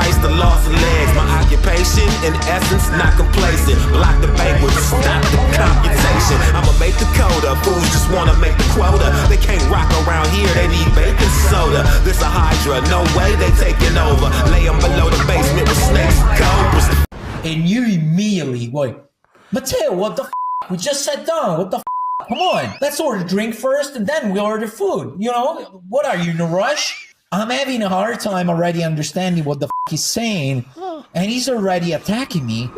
price, the loss of legs. My occupation, in essence, not complacent. Block the banquet, stop the computation. I'ma make the coda, fools just wanna make the quota. They can't rock around here, they need baking soda. This a hydra, no way they taking over. Lay them below the basement with snakes and cobras. And you immediately, wait, Matteo, what the f***? We just sat down, what the f***? Come on, let's order drink first and then we order food. You know, what are you, in a rush? I'm having a hard time already understanding what the f*** he's saying, and he's already attacking me.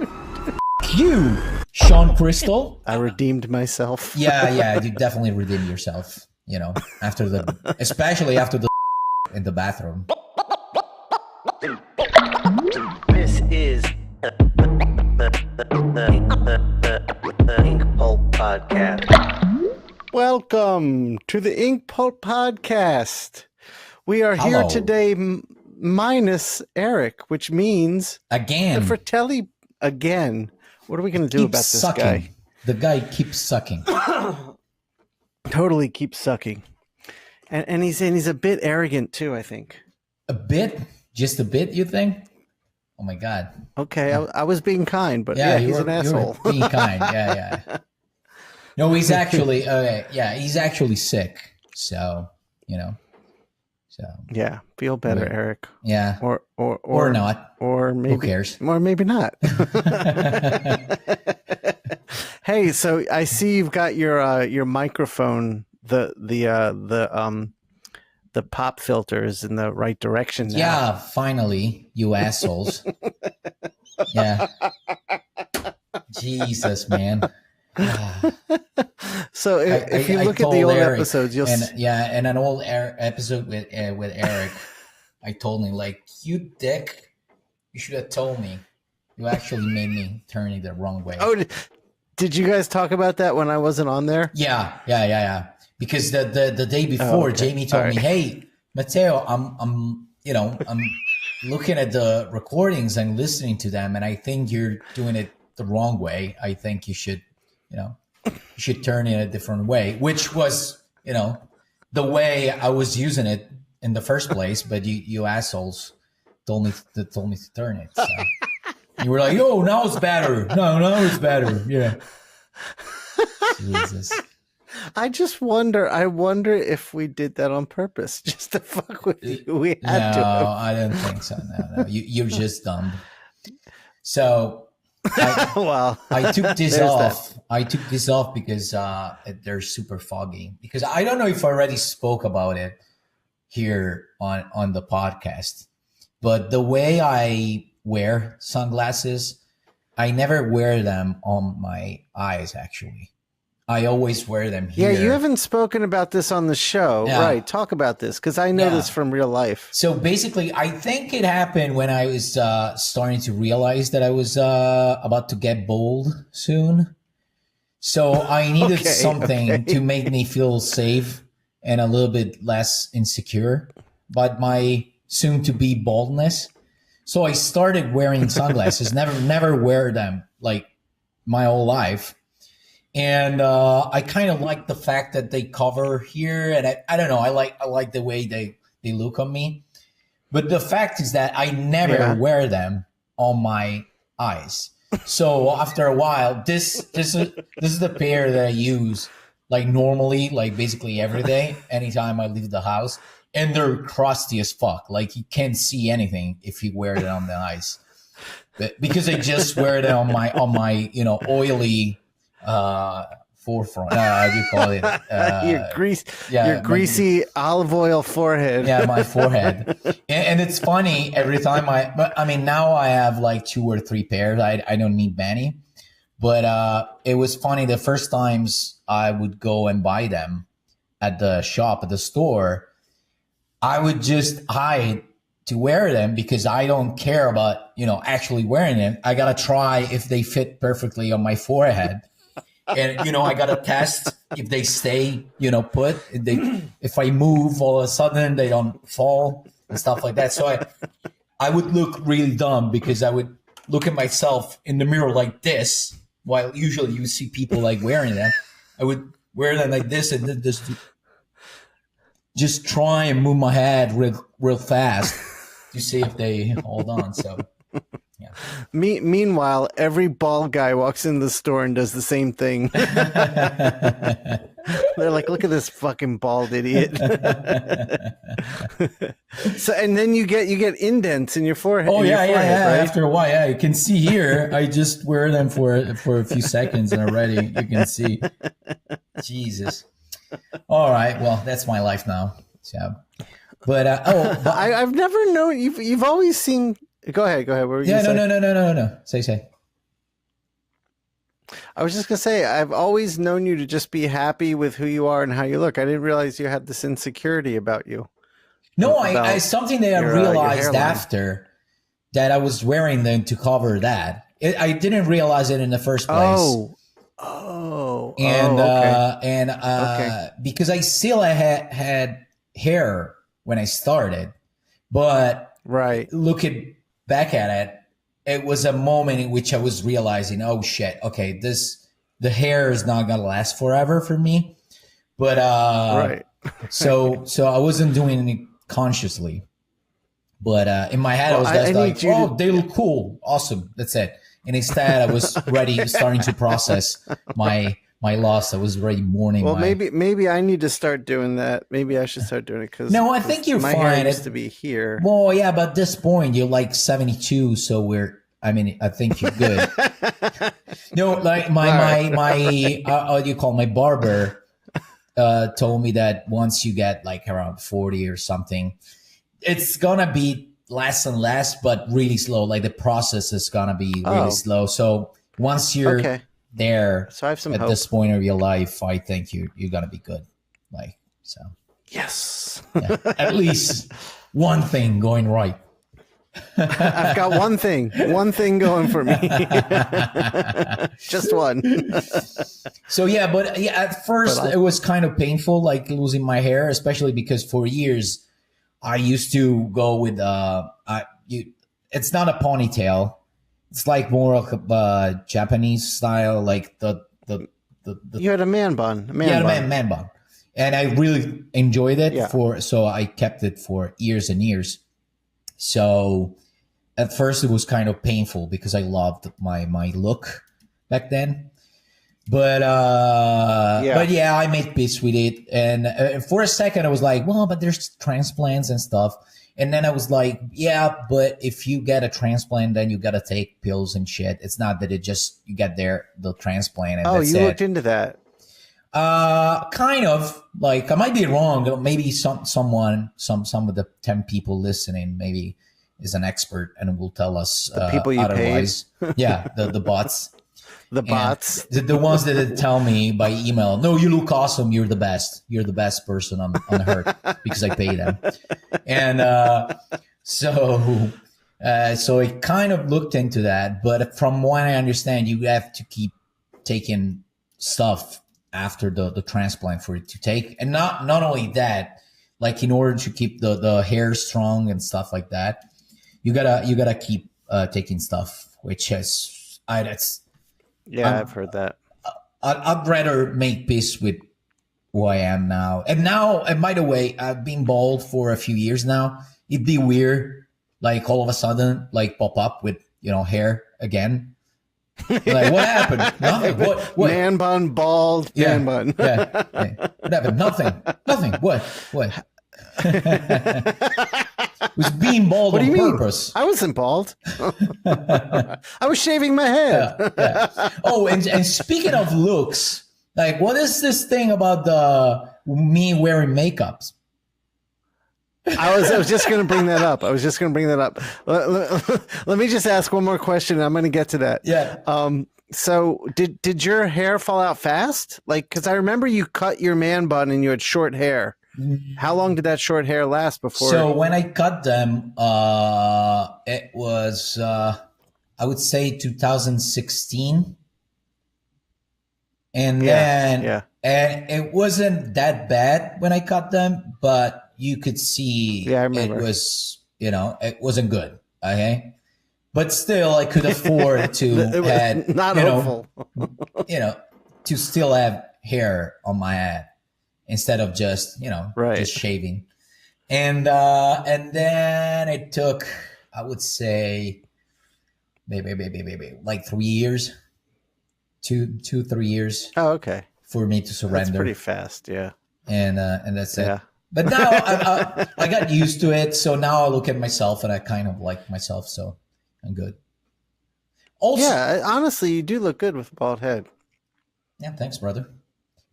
You, Sean Crystal. I redeemed myself. Yeah, you definitely redeemed yourself, you know, especially after the in the bathroom. This is the Ink Pulp Podcast. Welcome to the Ink Pulp Podcast. We are here today minus Eric, which means again the Fratelli again. What are we going to do about this sucking. guy? The guy keeps sucking. Totally keeps sucking, and he's a bit arrogant too. I think a bit, just a bit. You think? Oh my God. Okay, I was being kind, but yeah, he's an asshole. You were being kind, yeah. No, he's actually, he's actually sick. So, you know, yeah, feel better, Eric. Yeah, or not, or maybe who cares, or maybe not. Hey, so I see you've got your microphone, the pop filters in the right direction now. Yeah, finally, you assholes. Yeah. Jesus, man. So if you look at the old episodes, you'll see. And an old episode with Eric, I told him, like, you dick, you should have told me. You actually made me turn it the wrong way. Oh, did you guys talk about that when I wasn't on there? Yeah. Because the day before, Jamie told me, "Hey, Matteo, I'm looking at the recordings and listening to them, and I think you're doing it the wrong way. I think you should turn it a different way," which was, the way I was using it in the first place. But you assholes told me to turn it. So. You were like, "Oh, now it's better. No, now it's better." Yeah. Jesus. I wonder if we did that on purpose, just to fuck with you. We had to. No, I don't think so. No. You're just dumb. So, I took this off. I took this off because they're super foggy. Because I don't know if I already spoke about it here on the podcast, but the way I wear sunglasses, I never wear them on my eyes, actually. I always wear them here. Yeah, you haven't spoken about this on the show. Yeah. Right, talk about this, because I know this from real life. So basically, I think it happened when I was starting to realize that I was about to get bald soon. So I needed something to make me feel safe and a little bit less insecure about my soon-to-be baldness. So I started wearing sunglasses, never wear them like my whole life. And I kind of like the fact that they cover here, and I don't know, I like the way they look on me. But the fact is that I never wear them on my eyes. So after a while, this is the pair that I use like normally, like basically every day, anytime I leave the house. And they're crusty as fuck. Like you can't see anything if you wear it on the eyes. But because I just wear it on my oily forefront. How do you call it? Your greasy olive oil forehead. Yeah, my forehead. And it's funny every time now I have like 2 or 3 pairs. I don't need many. But it was funny the first times I would go and buy them at the shop, at the store, I would just hide to wear them because I don't care about, actually wearing them. I got to try if they fit perfectly on my forehead. And, I got to test if they stay, put. If I move, all of a sudden they don't fall and stuff like that. So I would look really dumb because I would look at myself in the mirror like this, while usually you see people like wearing them. I would wear them like this and then just try and move my head real fast to see if they hold on. So, yeah. Meanwhile, every bald guy walks in the store and does the same thing. They're like, look at this fucking bald idiot. So, and then you get indents in your forehead. Oh yeah, forehead, yeah. Right? After a while, yeah, you can see here. I just wear them for a few seconds, and already you can see. Jesus. All right, well, that's my life now. So, but I've never known you've always seen. Go ahead. What were you yeah, gonna no. Say. I was just gonna say I've always known you to just be happy with who you are and how you look. I didn't realize you had this insecurity about you. No, I something that I realized hairline. after that I was wearing them to cover that. I didn't realize it in the first place. Okay. Because I still had hair when I started, but Right. looking back at it, it was a moment in which I was realizing, oh shit, okay, the hair is not gonna last forever for me. But Right. so I wasn't doing it consciously, but in my head I was just like, oh, they look cool, awesome, that's it. And instead I was starting to process my loss. I was already mourning. Well, maybe I need to start doing that. Maybe I should start doing it because no, I think you're my fine. hair used to be here. Well, yeah, but at this point you're like 72, so I think you're good. No, like my what do you call, my barber told me that once you get like around 40 or something, it's gonna be less and less, but really slow. Like the process is gonna be really slow. So once you're there, so I have some at hope. this point of your life, I think you're gonna be good. Like, so Yes. yeah. At least one thing going right. I've got one thing going for me. Just one. So yeah, but yeah, at first it was kind of painful, like losing my hair, especially because for years I used to go with it's not a ponytail. It's like more of a Japanese style, like the You had a man bun. Man bun. And I really enjoyed it Yeah. so I kept it for years and years. So at first it was kind of painful because I loved my look back then. But I made peace with it. And for a second I was like, well, but there's transplants and stuff. And then I was like, yeah, but if you get a transplant, then you got to take pills and shit. It's not that it just, you get the transplant. And that's you it. looked into that. Kind of, like, I might be wrong. Maybe some of the 10 people listening maybe is an expert and will tell us The people you otherwise. Yeah, the bots. The bots. The ones that tell me by email, no, you look awesome. You're the best. You're the best person on earth because I pay them. And so I kind of looked into that. But from what I understand, you have to keep taking stuff after the transplant for it to take. And not only that, like in order to keep the hair strong and stuff like that, you gotta keep taking stuff, which is I've heard that. I'd rather make peace with who I am now. And by the way, I've been bald for a few years now. It'd be weird, like all of a sudden, like pop up with hair again. Like, what happened? Nothing. What? Man bun, bald, man bun. Yeah. What happened? Nothing. What? It was being bald on purpose. I wasn't bald. I was shaving my head. Yeah. Oh, and speaking of looks, like, what is this thing about me wearing makeups? I was just going to bring that up. Let me just ask one more question. And I'm going to get to that. Yeah. So did your hair fall out fast? Like, because I remember you cut your man bun and you had short hair. How long did that short hair last before? So when I cut them, it was I would say 2016, and then and it wasn't that bad when I cut them, but you could see I remember. it was it wasn't good. Okay. But still, I could afford to have not hopeful. To still have hair on my head instead of just just shaving. And then it took, I would say, maybe like 3 years, 3 years Oh, okay. for me to surrender. That's pretty fast. Yeah. And that's it. Yeah. But now I got used to it. So now I look at myself and I kind of like myself. So I'm good. Also, Yeah. Honestly, you do look good with a bald head. yeah, thanks, brother.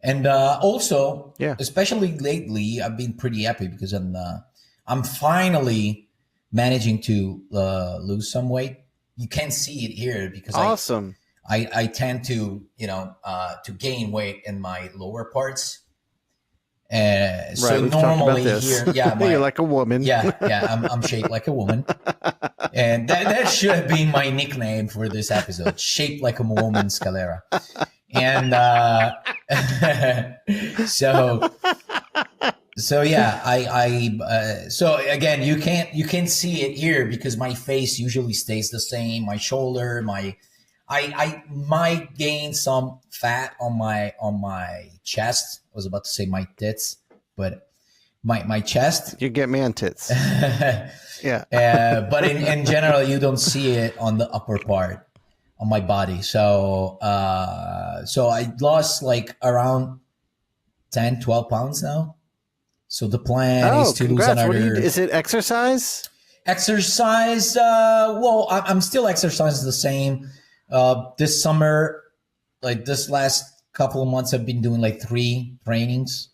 And also, Yeah. especially lately, I've been pretty happy because I'm finally managing to lose some weight. You can't see it here because Awesome. I tend to to gain weight in my lower parts. So we've talked about normally this. here, yeah, You're like a woman. yeah, I'm shaped like a woman, and that should have been my nickname for this episode: shaped like a woman, Scalera. And so yeah, so again, you can't see it here because my face usually stays the same. My shoulder, I might gain some fat on my chest. I was about to say my tits, but my chest. You get man tits. Yeah. But in general, you don't see it on the upper part on my body. So I lost like around 10, 12 pounds now. So the plan is to lose another. Is it exercise? Exercise. Well, I'm still exercising the same. This summer, like this last couple of months, I've been doing like 3 trainings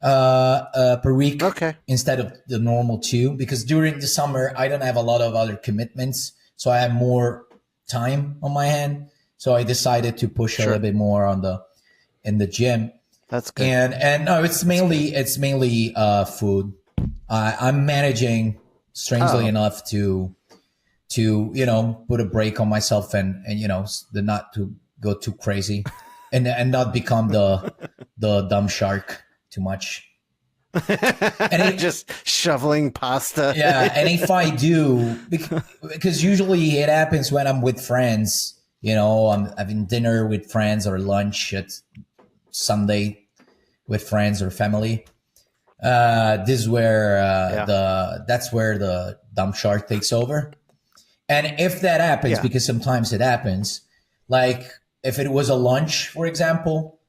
per week, Okay. instead of the normal 2, because during the summer I don't have a lot of other commitments, so I have more time on my hand. So I decided to push a little bit more in the gym. That's good. And no, it's mainly food. I'm managing, strangely enough, to put a break on myself and not to go too crazy and not become the dumb shark too much. And just shoveling pasta. Yeah, and if I do, because usually it happens when I'm with friends, I'm having dinner with friends or lunch at Sunday with friends or family. This is where that's where the dumb shark takes over. And if that happens, because sometimes it happens, like if it was a lunch, for example,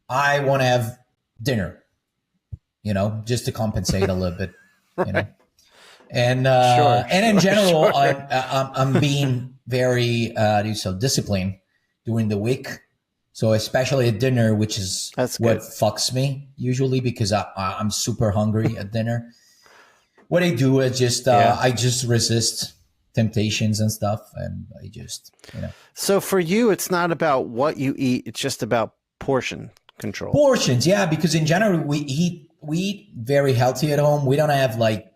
I want to have dinner, just to compensate a little bit, And and in general, I'm being very disciplined during the week. So especially at dinner, which is what fucks me usually, because I'm super hungry at dinner. What I do is just I just resist temptations and stuff, and I just So for you, it's not about what you eat; it's just about portion control. Portions, yeah, because in general we eat very healthy at home. We don't have like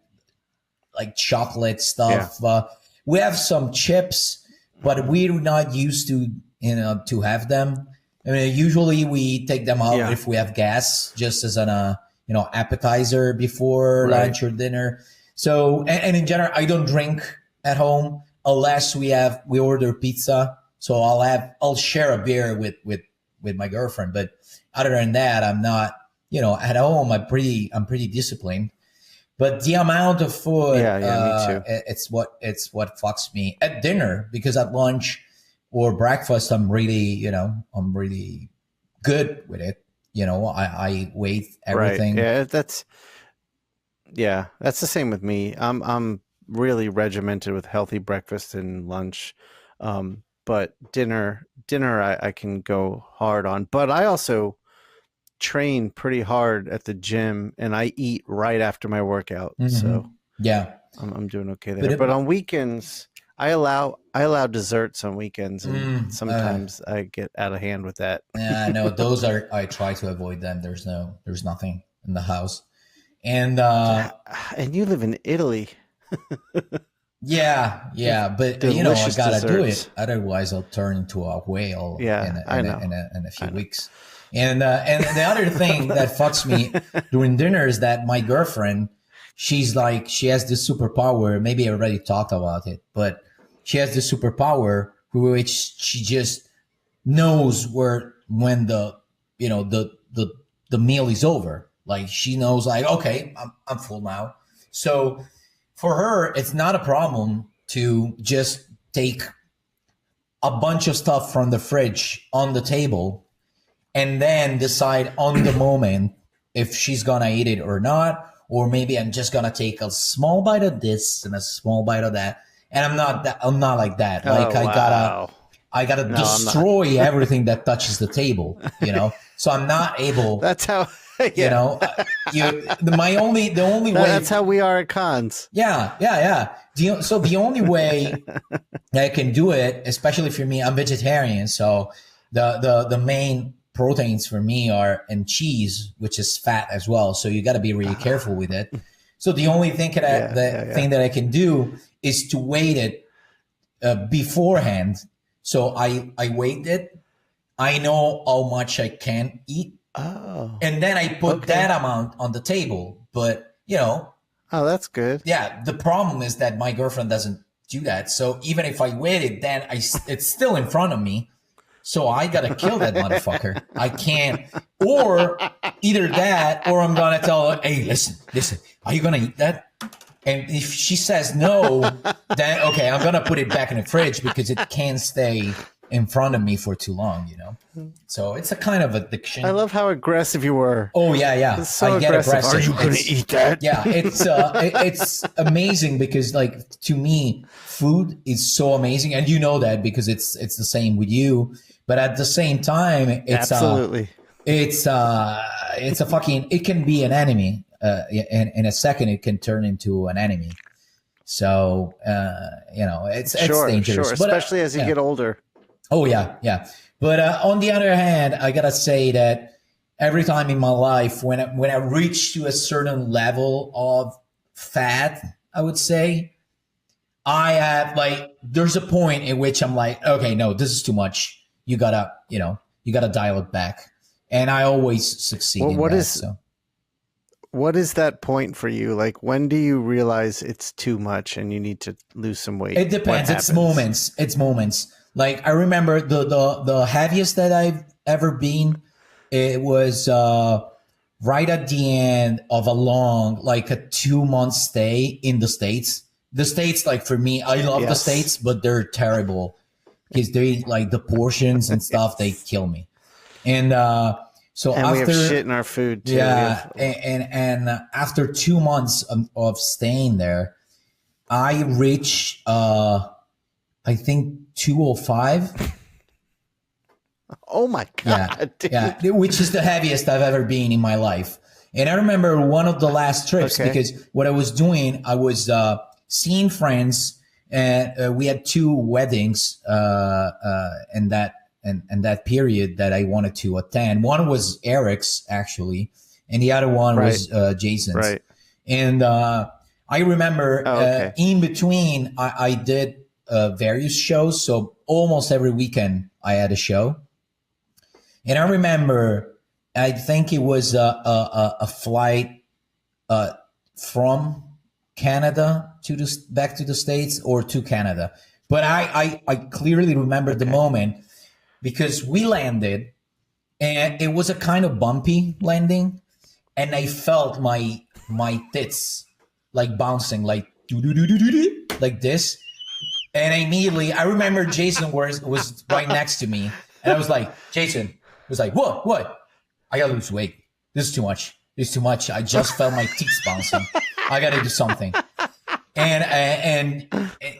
chocolate stuff. Yeah. We have some chips, but we're not used to to have them. I mean, usually we take them out if we have gas, just as an appetizer before lunch or dinner. So and in general, I don't drink at home unless we order pizza. So I'll share a beer with my girlfriend, but other than that, I'm not. At home, I'm pretty disciplined. But the amount of food, me too. It's what fucks me at dinner, because at lunch or breakfast, I'm really good with it. I weigh everything. Right. Yeah, that's the same with me. I'm really regimented with healthy breakfast and lunch. But dinner I can go hard on. But I also train pretty hard at the gym, and I eat right after my workout. Mm-hmm. So yeah, I'm doing okay there. But on weekends, I allow desserts on weekends, and sometimes I get out of hand with that. Yeah, no, those I try to avoid them. There's nothing in the house, and you live in Italy. Yeah, but I gotta do it. Otherwise, I'll turn into a whale. Yeah, I know. In a few weeks. And the other thing that fucks me during dinner is that my girlfriend, she has this superpower. Maybe I already talked about it, but she has this superpower which she just knows when the meal is over. Like she knows, like, okay, I'm full now. So for her, it's not a problem to just take a bunch of stuff from the fridge on the table and then decide on the moment if she's gonna eat it or not, or maybe I'm just gonna take a small bite of this and a small bite of that. And I'm not like that. Like I gotta destroy everything that touches the table, you know. So I'm not able. That's how. Yeah. You know, the only way. That's how we are at cons. Yeah. So the only way that I can do it, especially for me, I'm vegetarian. So the main proteins for me are in cheese, which is fat as well. So you got to be really careful with it. So the only thing thing that I can do is to weight it beforehand. So I weighed it. I know how much I can eat. Oh. And then I put that amount on the table. But, you know. Oh, that's good. Yeah. The problem is that my girlfriend doesn't do that. So even if I weigh it, then it's still in front of me. So I got to kill that motherfucker. I can't. Or either that, or I'm going to tell her, hey, listen, are you going to eat that? And if she says no, then, okay, I'm going to put it back in the fridge because it can't stay in front of me for too long, you know. So it's a kind of addiction. I love how aggressive you were. Oh yeah. So I get aggressive. Are you going to eat that? Yeah, it's amazing because, like, to me, food is so amazing, and you know that because it's the same with you. But at the same time, it's absolutely it's a fucking. It can be an enemy. In a second, it can turn into an enemy. So you know, it's dangerous. Sure, especially as you get older. Oh yeah. But on the other hand, I gotta say that every time in my life, when I reach to a certain level of fat, I would say, I have there's a point in which I'm like, okay, no, this is too much. You gotta dial it back, and I always succeed. What is that point for you? Like, when do you realize it's too much and you need to lose some weight? It depends. It's moments. Like, I remember the heaviest that I've ever been, it was right at the end of a 2-month stay in the States. The States, for me, I love the States, but they're terrible because they, the portions and stuff, they kill me. And so and after, we have shit in our food too. Yeah, and after 2 months of staying there, I reached, I think, 205. Oh my God. Yeah, which is the heaviest I've ever been in my life. And I remember one of the last trips because what I was doing, I was seeing friends, and we had 2 weddings in that period that I wanted to attend. One was Eric's, actually, and the other one was Jason's. Right. And I remember in between, I did various shows. So almost every weekend I had a show. And I remember, I think it was a flight from Canada back to the States, or to Canada. But I clearly remember the moment because we landed, and it was a kind of bumpy landing, and I felt my tits bouncing like this. And immediately, I remember Jason was right next to me, and I was like, Jason was like, what? I gotta lose weight. This is too much. I just felt my teeth bouncing. I gotta do something. And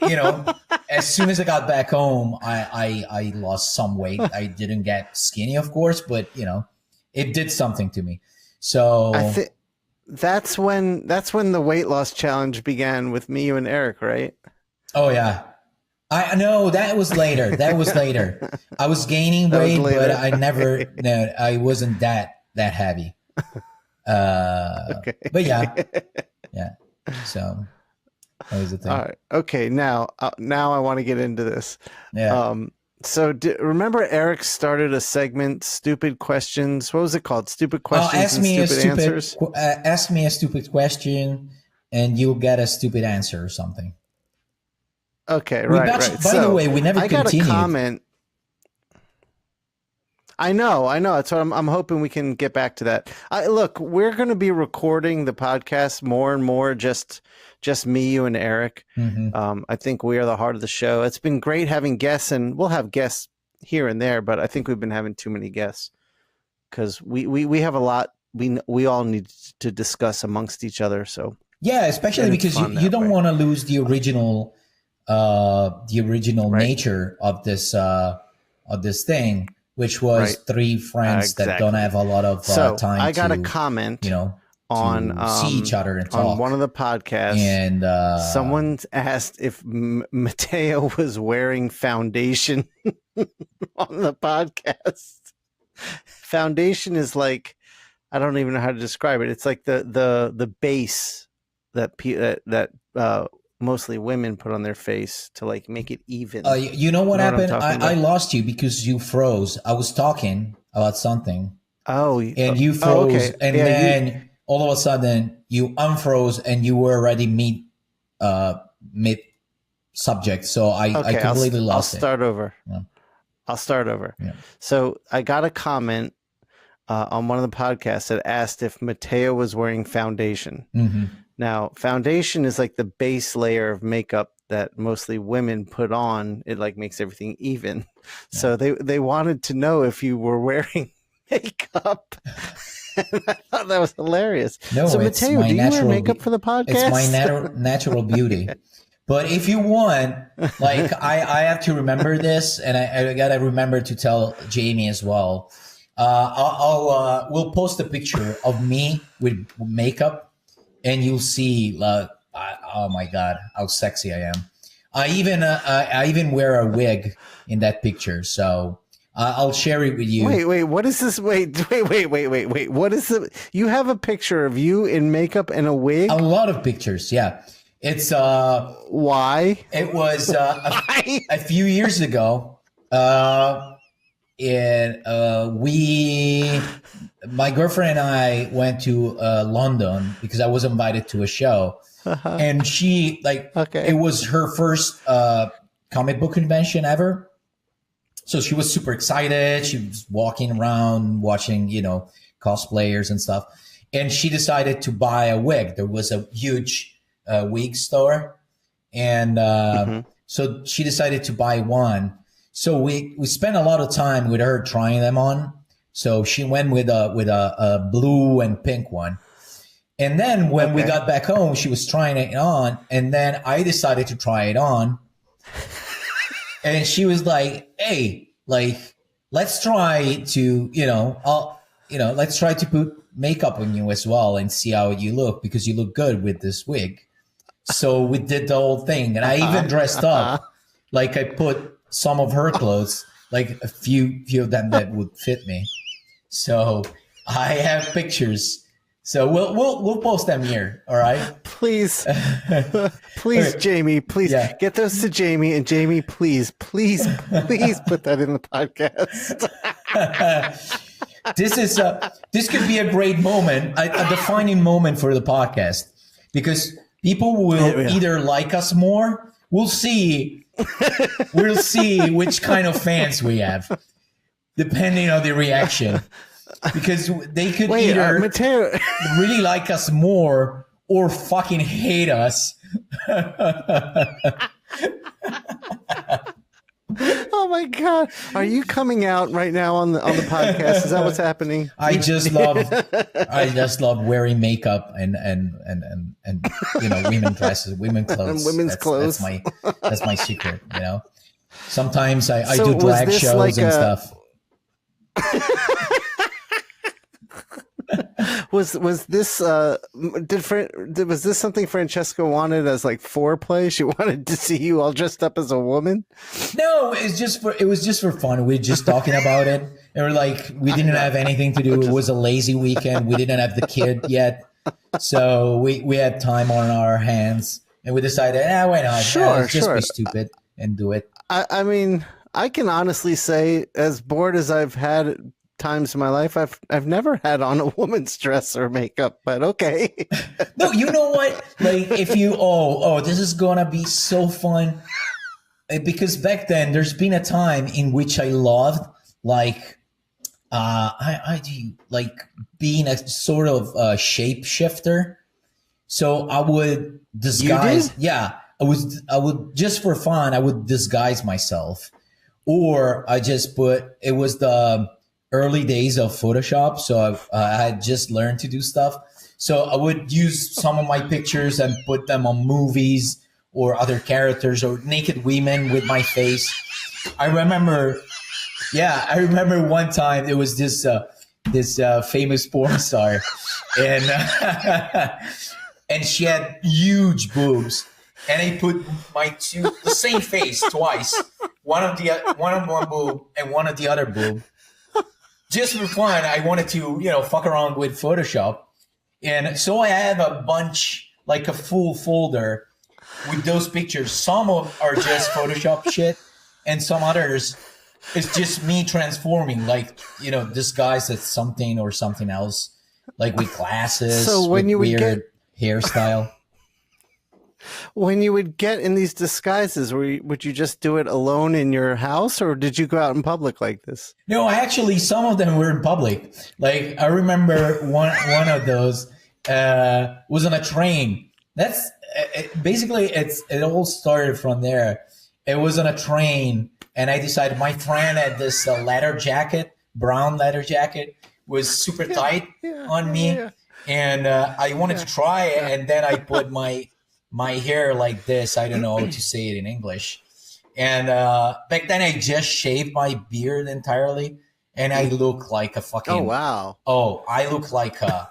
you know, as soon as I got back home, I lost some weight. I didn't get skinny, of course, but you know, it did something to me. So that's when the weight loss challenge began with me, you, and Eric, right? Oh yeah. I know that was later. I was gaining weight, but I wasn't that heavy. But yeah. So that was the thing. All right. Okay. Now I want to get into this. Yeah. So remember Eric started a segment, Stupid Questions. What was it called? Stupid Questions and Stupid Answers? Ask me a stupid question and you'll get a stupid answer or something. Okay, right. By the way, we never continued. I got a comment. I know. That's what I'm hoping we can get back to that. Look, we're going to be recording the podcast more and more just just me, you, and Eric. Mm-hmm. I think we are the heart of the show. It's been great having guests, and we'll have guests here and there, but I think we've been having too many guests because we have a lot we all need to discuss amongst each other. So yeah, especially because you don't want to lose the original Right. nature of this thing, which was Right. three friends that don't Exactly. have a lot of So time I got to a comment, to on see each other and talk. on one of the podcasts. And someone asked if Mateo was wearing foundation on the podcast. Foundation is like, I don't even know how to describe it. It's like the base that mostly women put on their face to like make it even. you know what You know what I'm happened? talking I about? lost you because you froze. I was talking about something, Oh, and you froze, okay. and Yeah, then all of a sudden you unfroze, and you were already mid subject. So I completely lost I'll start over. Yeah. I'll start over. Yeah. So I got a comment on one of the podcasts that asked if Mateo was wearing foundation. Mm-hmm. Now, foundation is like the base layer of makeup that mostly women put on. It like makes everything even. Yeah. So they wanted to know if you were wearing makeup. And I thought that was hilarious. No, so it's Mateo, my do you wear natural makeup for the podcast? It's my natural beauty. But if you want, like, I have to remember this, and I got to remember to tell Jamie as well. We'll post a picture of me with makeup, and you'll see, oh my God, how sexy I am. I even wear a wig in that picture, so I'll share it with you. Wait, what is this? Wait. What is it? You have a picture of you in makeup and a wig? A lot of pictures, yeah. It's why? It was a few years ago. My girlfriend and I went to London because I was invited to a show, and she it was her first comic book convention ever. So she was super excited. She was walking around watching, cosplayers and stuff, and she decided to buy a wig. There was a huge wig store, and so she decided to buy one. So we spent a lot of time with her trying them on. So she went with a blue and pink one, and then when we got back home, she was trying it on, and then I decided to try it on, and she was like, "Hey, let's try to let's try to put makeup on you as well and see how you look, because you look good with this wig." So we did the whole thing, and I even dressed up. Like I put some of her clothes, like a few of them that would fit me. So I have pictures. So we'll post them here. All right. Please, Jamie, please get those to Jamie, and Jamie, please put that in the podcast. This could be a great moment, a defining moment for the podcast, because people will either like us more. We'll see which kind of fans we have, depending on the reaction. Because they could either really like us more or fucking hate us. Oh my God! Are you coming out right now on the podcast? Is that what's happening? I just love wearing makeup and women dresses, women clothes, and women's clothes. That's my secret. Sometimes I do drag shows and stuff. Was this was this something Francesca wanted as like foreplay? She wanted to see you all dressed up as a woman? No, it was just for fun. We were just talking about it, and we didn't have anything to do. It was a lazy weekend. We didn't have the kid yet, so we had time on our hands, and we decided, why not? Let's just be stupid and do it. I mean, I can honestly say, as bored as I've had times in my life, I've never had on a woman's dress or makeup, but okay. No, you know what? If you this is gonna be so fun, because back then there's been a time in which I loved I do being a sort of shapeshifter. So I would disguise. did? Yeah, I would just for fun. I would disguise myself, or I just put. It was the early days of Photoshop, so I had just learned to do stuff. So I would use some of my pictures and put them on movies or other characters or naked women with my face. I remember, yeah, I remember one time there was this famous porn star, and and she had huge boobs, and I put the same face twice, one of one boob and one of the other boob, just for fun. I wanted to fuck around with Photoshop, and so I have a bunch, like a full folder with those pictures. Some of are just Photoshop shit, and some others is just me transforming, like disguised as something or something else, like with glasses. So when with you would weird hairstyle. When you would get in these disguises, would you just do it alone in your house, or did you go out in public like this? No, actually, some of them were in public. Like I remember one of those was on a train. That's basically it all started from there. It was on a train, and I decided my friend had this leather jacket, brown leather jacket, was super tight on me, and I wanted to try it, and then I put my hair like this. I don't know how to say it in English. And back then, I just shaved my beard entirely, and I look like a fucking. Oh wow! Oh, I look like a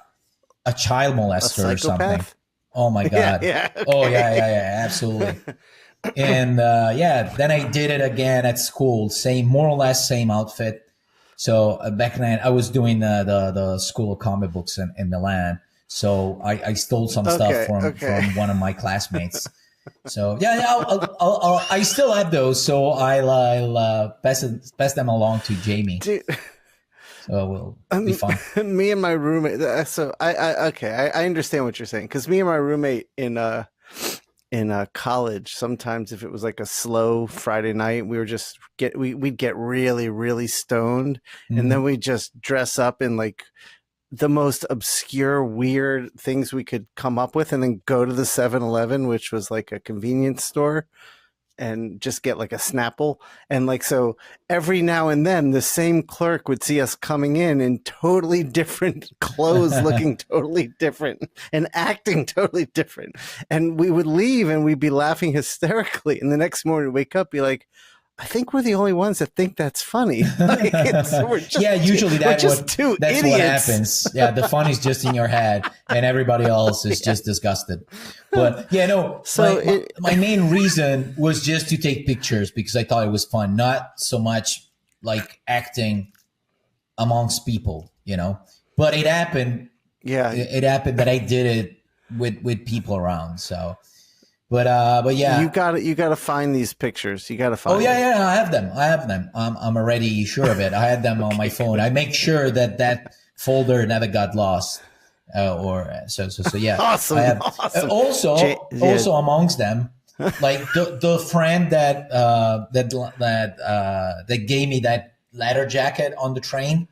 child molester or something. Oh my god! Yeah, okay. Oh yeah, absolutely. And then I did it again at school. More or less same outfit. So back then, I was doing the school of comic books in Milan. So I stole some stuff from one of my classmates. So I still have those. So I'll pass them along to Jamie. Dude. So it will be fun. Me and my roommate. So I understand what you're saying, because me and my roommate in college, sometimes if it was like a slow Friday night, we'd get really, really stoned, and then we'd just dress up in like the most obscure, weird things we could come up with, and then go to the 7-Eleven, which was like a convenience store, and just get like a Snapple. And like, so every now and then the same clerk would see us coming in totally different clothes, looking totally different and acting totally different. And we would leave and we'd be laughing hysterically. And the next morning wake up, be like, I think we're the only ones that think that's funny. Like, usually that's what happens. Yeah, the fun is just in your head, and everybody else is just disgusted. But so my main reason was just to take pictures because I thought it was fun, not so much like acting amongst people, But it happened. Yeah, it happened that I did it with people around. So. But yeah, you got to find these pictures. You got to find. Oh yeah, I have them. I'm already sure of it. I had them on my phone. I make sure that folder never got lost. So yeah. Awesome. I have, awesome. Also amongst them, like the friend that gave me that leather jacket on the train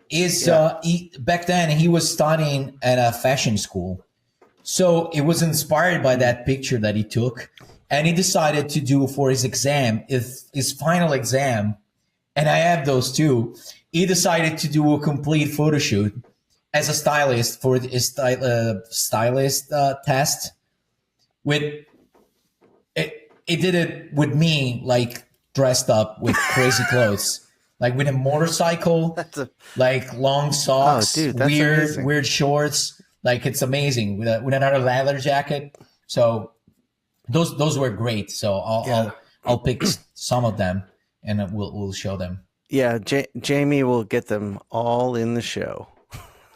is back then he was studying at a fashion school. So it was inspired by that picture that he took, and he decided to do for his exam, his final exam, and I have those too. He decided to do a complete photo shoot as a stylist for his stylist test. With it, he did it with me, like dressed up with crazy clothes, like with a motorcycle, like long socks, weird shorts. Like it's amazing with another leather jacket. So those were great. So I'll pick some of them and we'll show them. Yeah, Jamie will get them all in the show.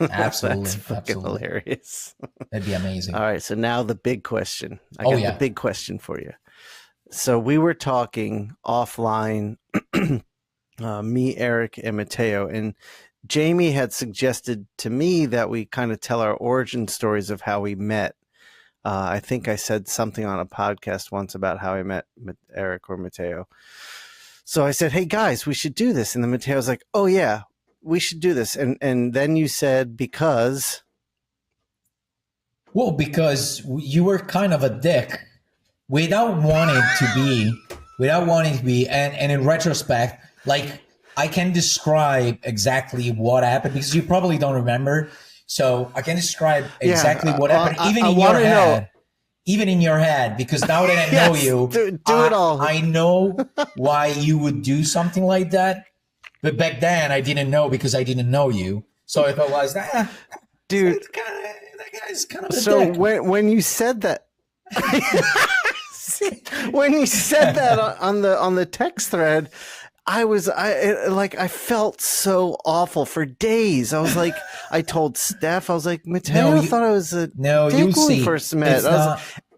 Absolutely, That's fucking hilarious. That'd be amazing. All right, so now the big question. I got the big question for you. So we were talking offline, me, Eric, and Matteo, and Jamie had suggested to me that we kind of tell our origin stories of how we met. I think I said something on a podcast once about how I met Eric or Matteo. So I said, hey guys, we should do this. And then Matteo's like, oh yeah, we should do this. And then you said, because Well, because you were kind of a dick without wanting to be, and in retrospect, like I can describe exactly what happened because you probably don't remember. So I can describe exactly what happened, even in your head, because now that I know you, do it all. I know why you would do something like that. But back then I didn't know because I didn't know you. So if I was, dude, that guy's kind of a so dick. when you said that, when you said that on the text thread, I felt so awful for days. I was like, I told Steph, I was like, Mateo thought I was a dick you'll when we see. first met.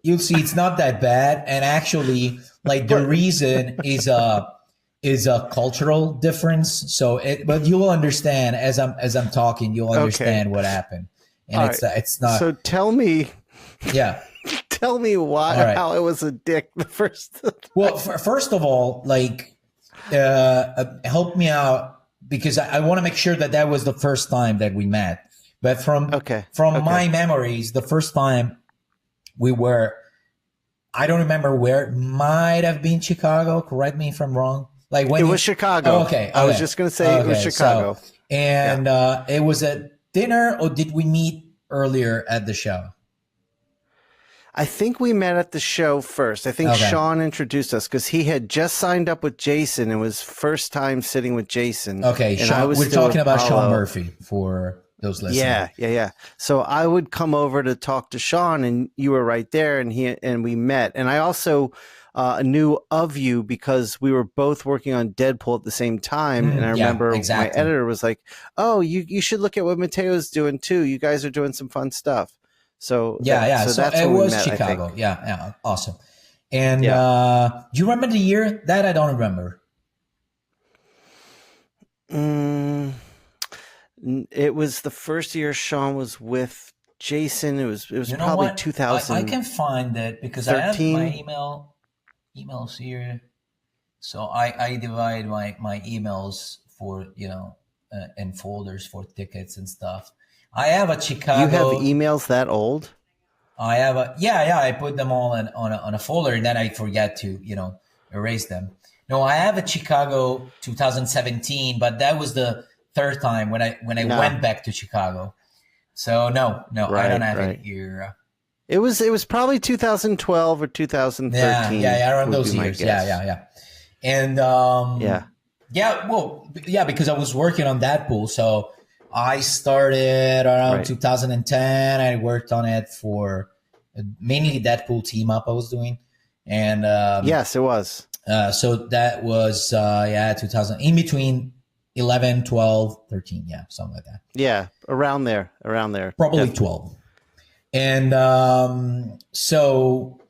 You'll see, it's not that bad. And actually, like the reason is a cultural difference. So, but you will understand as I'm talking. You'll understand what happened. And it's not. So tell me. Yeah. Tell me why how I was a dick the first. Well, first of all, like. Help me out because I want to make sure that was the first time that we met. But from my memories, the first time we were, I don't remember where. It might have been Chicago. Correct me if I'm wrong. Like when it was Chicago. Oh, okay. I was just going to say it was Chicago. So, and it was a dinner, or did we meet earlier at the show? I think we met at the show first. I think Sean introduced us because he had just signed up with Jason. It was first time sitting with Jason. Okay, Sean, we're talking about Sean Murphy for those listeners. Yeah. So I would come over to talk to Sean, and you were right there, and we met. And I also knew of you because we were both working on Deadpool at the same time. And I remember my editor was like, "Oh, you should look at what Mateo's doing too. You guys are doing some fun stuff." So so that's it was met, Chicago. Yeah, awesome. And do you remember the year? That I don't remember. It was the first year Sean was with Jason. It was probably 2000. I can find it because I have my emails here. So I divide my emails for in folders for tickets and stuff. I have a Chicago. You have emails that old? I have I put them all on a folder, and then I forget to erase them. No, I have a Chicago 2017, but that was the third time when I went back to Chicago. So no, I don't have it here. It was probably 2012 or 2013. Yeah, around those years. Yeah. And because I was working on Deadpool, so I started around 2010. I worked on it for mainly Deadpool team up I was doing. And yes, it was. So that was 2000, in between 11, 12, 13, something like that. Yeah, around there. Probably definitely. 12. And so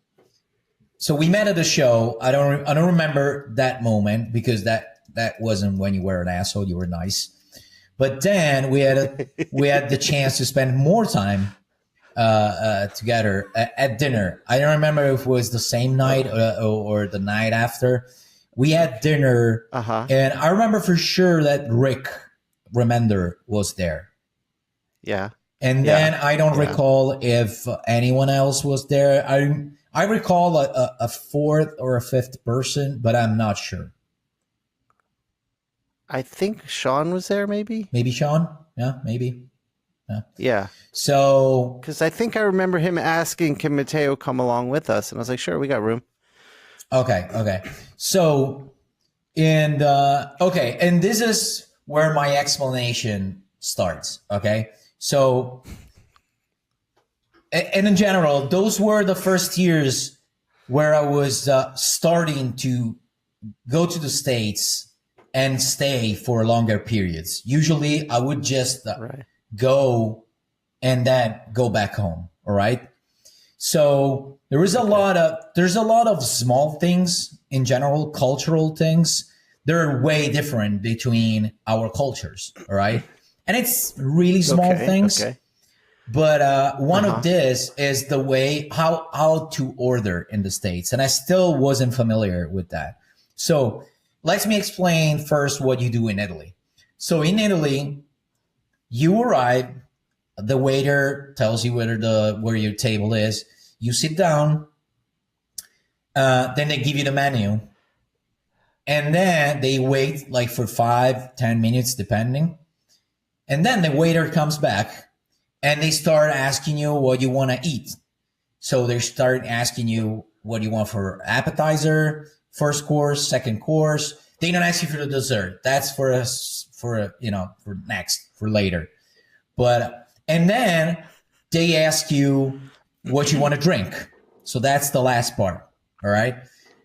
we met at a show. I don't remember that moment because that wasn't when you were an asshole. You were nice. But then we had the chance to spend more time together at dinner. I don't remember if it was the same night or the night after. We had dinner, and I remember for sure that Rick Remender was there. Yeah. And then I don't recall if anyone else was there. I recall a fourth or a fifth person, but I'm not sure. I think Sean was there, maybe. Maybe Sean. Yeah, maybe. Yeah. So, because I think I remember him asking, "Can Mateo come along with us?" And I was like, "Sure, we got room." Okay. So, and this is where my explanation starts. Okay. So, and in general, those were the first years where I was starting to go to the States and stay for longer periods. Usually I would just go and then go back home. All right. So there's a lot of small things in general, cultural things. They're way different between our cultures. All right. And it's really small things. Okay. But one of this is the way how to order in the States. And I still wasn't familiar with that. So let me explain first what you do in Italy. So in Italy, you arrive the waiter tells you where your table is. You sit down. Then they give you the menu. And then they wait like for 5-10 minutes, depending. And then the waiter comes back and they start asking you what you want to eat. So they start asking you what you want for appetizer, first course, second course. They don't ask you for the dessert. That's for next, for later. And then they ask you what you want to drink. So that's the last part. All right.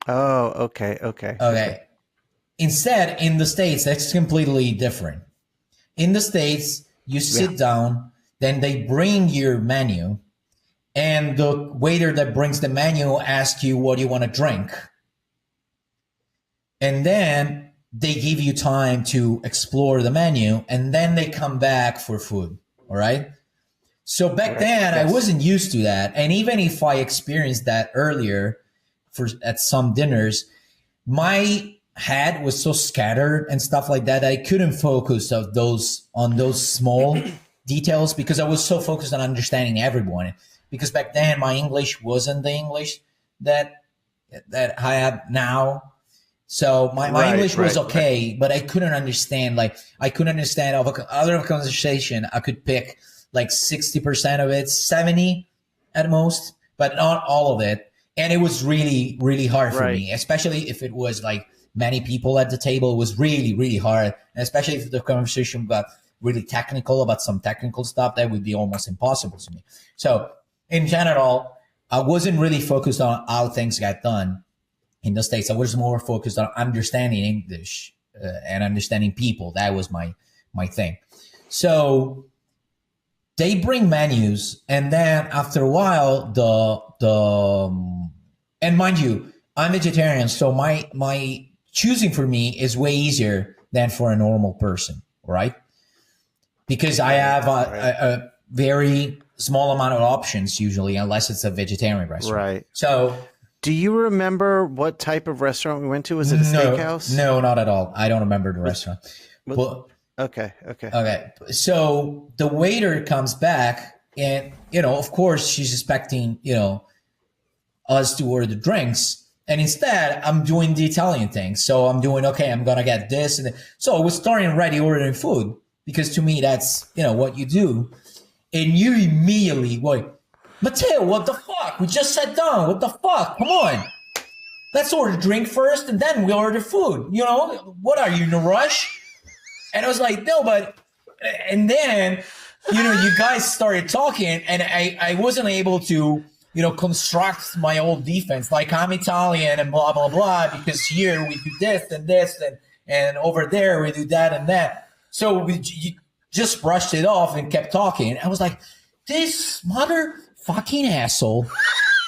Oh, okay. Instead, in the States, that's completely different. In the States, you sit down, then they bring your menu, and the waiter that brings the menu asks you what you want to drink. And then they give you time to explore the menu, and then they come back for food. All right. So back then, I wasn't used to that. And even if I experienced that earlier at some dinners, my head was so scattered and stuff like that, I couldn't focus on those small details because I was so focused on understanding everyone. Because back then, my English wasn't the English that I have now. So my English was okay, but I couldn't understand. Like, I couldn't understand other conversation. I could pick like 60% of it, 70 at most, but not all of it. And it was really, really hard for me, especially if it was like many people at the table. It was really, really hard. And especially if the conversation got really technical about some technical stuff, that would be almost impossible to me. So in general, I wasn't really focused on how things got done in the States. I was more focused on understanding English and understanding people. That was my thing. So they bring menus, and then after a while, and mind you, I'm vegetarian, so my choosing for me is way easier than for a normal person, right? Because I have a very small amount of options usually, unless it's a vegetarian restaurant. Right. So, do you remember what type of restaurant we went to? Was it a steakhouse? No, not at all. I don't remember the restaurant. Okay. So the waiter comes back, and of course she's expecting us to order the drinks, and instead I'm doing the Italian thing. So I'm doing I'm gonna get this, and so I was starting already ordering food because to me that's what you do, and you immediately Matteo, what the fuck? We just sat down. What the fuck? Come on, let's order drink first, and then we order food. What are you in a rush? And I was like, no, but, and then, you guys started talking, and I wasn't able to, construct my old defense. Like, I'm Italian and blah, blah, blah, because here we do this, and over there we do that and that. So you just brushed it off and kept talking. I was like, this motherfucking asshole,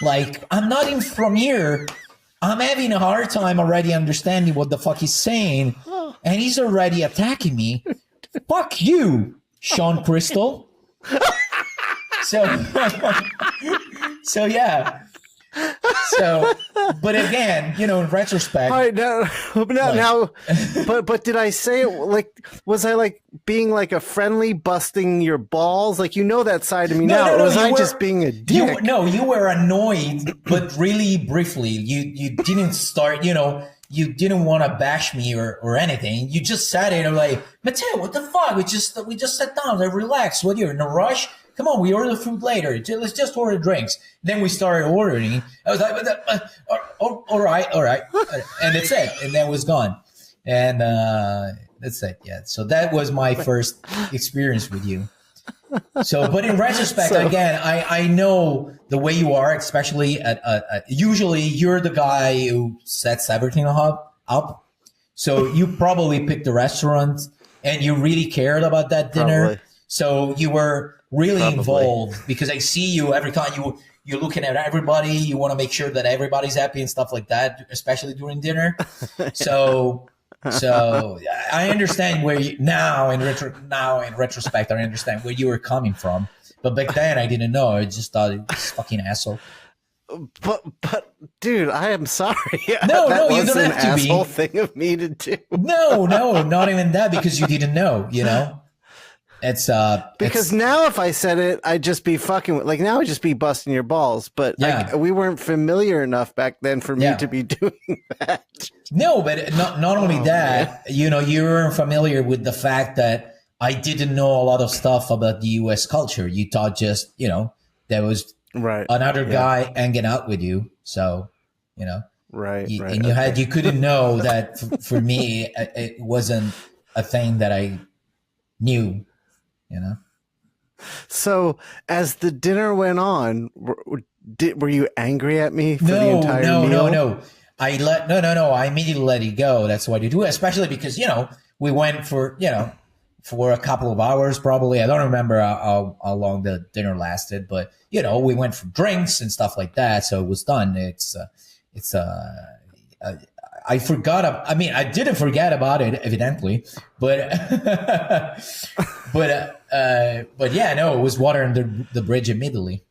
like, I'm not even from here. I'm having a hard time already understanding what the fuck he's saying. And he's already attacking me. Fuck you, Sean Crystal. So yeah. So, but again, in retrospect. All right, now, but did I say it like? Was I like being like a friendly, busting your balls? Like that side of me now, or was I just being a dick? You were annoyed, but really briefly. You didn't start. You didn't want to bash me or anything. You just sat there and like, Matteo, what the fuck? We just sat down and relaxed. What, you're in a rush? Come on, we order food later. Let's just order drinks. Then we started ordering. I was like, all right. And that's it. And then it was gone. And that's it. Yeah. So that was my first experience with you. So, but in retrospect, again, I know the way you are, especially usually you're the guy who sets everything up. So you probably picked the restaurant and you really cared about that dinner. Probably. So you were really involved because I see you every time you're looking at everybody. You want to make sure that everybody's happy and stuff like that, especially during dinner. So I understand where now in retrospect, I understand where you were coming from. But back then I didn't know. I just thought it was fucking asshole. But dude, I am sorry. No, that you was don't an have to asshole be. Thing of me to do. No, not even that because you didn't know, Because now if I said it, I'd just be fucking like now I'd just be busting your balls. But we weren't familiar enough back then for me to be doing that. No, but not only that, you weren't familiar with the fact that I didn't know a lot of stuff about the U.S. culture. You thought just, there was another guy hanging out with you. So, Right. You couldn't know that for me, it wasn't a thing that I knew, So as the dinner went on, were you angry at me for the entire meal? No. I immediately let it go. That's what you do, especially because, we went for a couple of hours, probably. I don't remember how long the dinner lasted, but, we went for drinks and stuff like that. So it was done. I forgot. I didn't forget about it, evidently, but it was water under the bridge immediately.